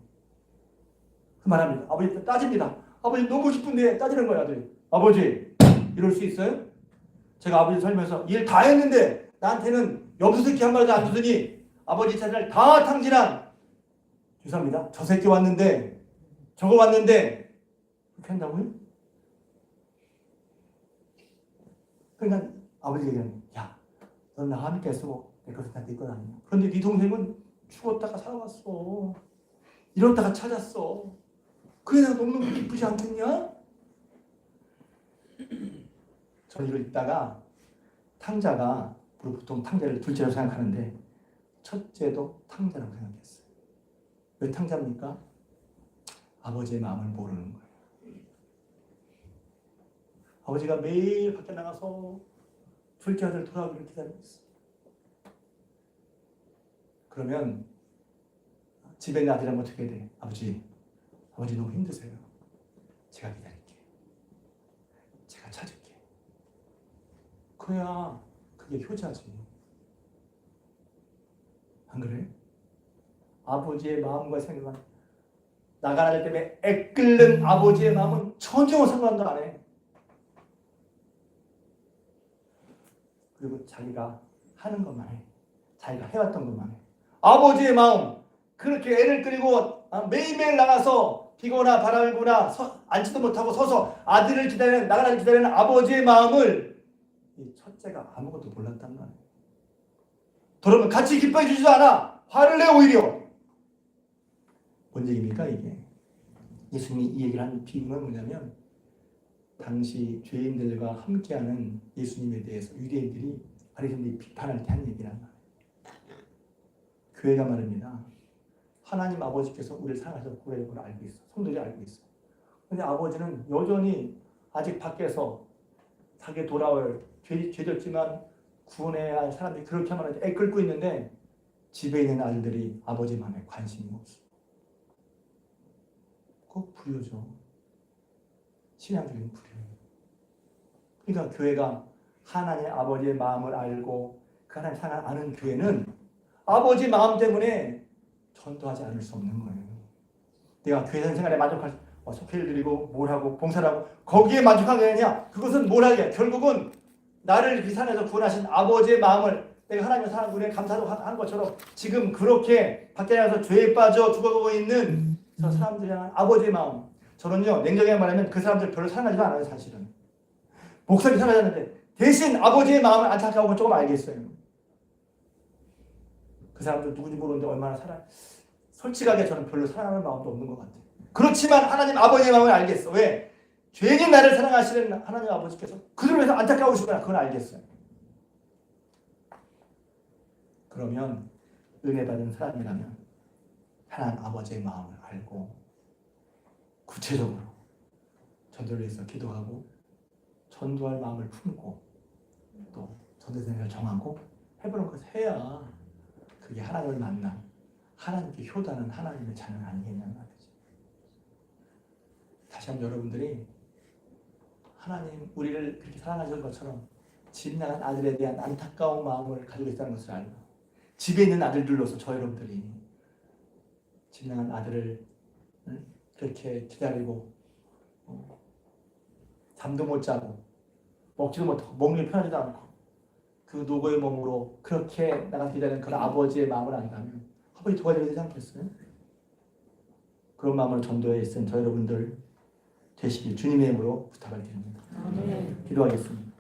그 말합니다. 아버지 따집니다. 아버지 너무 싶은데 따지는 거야 아들이. 아버지 이럴 수 있어요? 제가 아버지 살면서 일 다 했는데 나한테는 염소새끼 한 마리도 안 주더니 아버지 차를 다 탕진한 죄송합니다. 저 새끼 왔는데 저거 왔는데 그렇게 한다고요? 그러니까 아버지가 얘기하는 야 넌 나 함께 했어. 내 것을 다 네 건 아니야. 그런데 네 동생은 죽었다가 살아왔어. 이렇다가 찾았어. 그게 내가 너무너무 기쁘지 않겠냐? 저는 이걸 읽다가 탕자가 보통 탕자를 둘째로 생각하는데 첫째도 탕자라고 생각했어요. 왜 탕자입니까? 아버지의 마음을 모르는 거예요. 아버지가 매일 밖에 나가서 둘째 아들 돌아오기를 기다리고 있어요. 그러면 집에 있는 아들이랑 어떻게 해야 돼? 아버지 너무 힘드세요. 제가 기다릴게. 제가 찾을게. 그래야 그게 효자지. 안 그래? 아버지의 마음과 생각은 나가는 일 때문에 애끓는 아버지의 마음은 전혀 상관도 안 해. 그리고 자기가 하는 것만 해. 자기가 해왔던 것만 해. 아버지의 마음 그렇게 애를 끓이고 매일매일 나가서 비거나 바람이거나 앉지도 못하고 서서 아들을 기다리는 나가는 기다리는 아버지의 마음을 이 첫째가 아무것도 몰랐단 말이에요. 그러면 같이 기뻐해 주지도 않아. 화를 내 오히려. 뭔 얘기입니까 이게? 예수님이 이 얘기를 하는 비유는 뭐냐면 당시 죄인들과 함께하는 예수님에 대해서 유대인들이 바리새인들이 비판할 때 한 얘기란 말이에요. 교회가 말입니다. 하나님 아버지께서 우리를 사랑하셔서 구원의 걸 알고 있어. 성도들이 알고 있어. 근데 아버지는 여전히 아직 밖에서 자기 돌아올 죄졌지만 구원해야 할 사람들이 그렇게 하면 애 끌고 있는데 집에 있는 아들들이 아버지 마음에 관심이 없어. 그거 불효죠. 신앙적인 불효예요. 그러니까 교회가 하나님 아버지의 마음을 알고 그 하나님 사랑을 아는 교회는 아버지 마음 때문에 전도하지 않을 수 없는 거예요. 내가 교회 생활에 만족할 속회를 드리고 뭘 하고 봉사를 하고 거기에 만족하게 되냐? 그것은 뭘 하게? 결국은 나를 이 산에서 구원하신 아버지의 마음을 내가 하나님의 사랑 우리의 감사로 한 것처럼 지금 그렇게 밖에 나가서 죄에 빠져 죽어가고 있는 저 사람들이 향한 아버지의 마음. 저는요 냉정하게 말하면 그 사람들 별로 사랑하지도 않아요 사실은. 목사님 사랑하는데 대신 아버지의 마음을 안타까운 건 조금 알겠어요. 그 사람들 누군지 모르는데 얼마나 솔직하게 저는 별로 사랑하는 마음도 없는 것 같아요. 그렇지만 하나님 아버지의 마음을 알겠어. 왜? 죄인인 나를 사랑하시는 하나님 아버지께서 그들을 위해서 안타까우시구나. 그건 알겠어요. 그러면 은혜 받은 사람이라면 하나님 아버지의 마음을 알고 구체적으로 전도를 위해서 기도하고 전도할 마음을 품고 또 전도 생각을 정하고 해보는 것을 해야 그게 하나님을 만나 하나님께 효다는 하나님의 자녀는 아니겠냐는 말이지. 다시 한번 여러분들이 하나님 우리를 그렇게 사랑하시는 것처럼 집 나간 아들에 대한 안타까운 마음을 가지고 있다는 것을 알고 집에 있는 아들들로서 저 여러분들이 집 나간 아들을 그렇게 기다리고 잠도 못 자고 먹지도 못하고 먹는 게 편하지도 않고 그 노고의 몸으로 그렇게 나가서 기다리는 그런 아버지의 마음을 안다면 아버지 도와줘야 되지 않겠어요? 그런 마음을 전도에 쓴 저 여러분들 되시길 주님의 이름으로 부탁을 드립니다. 아멘. 기도하겠습니다.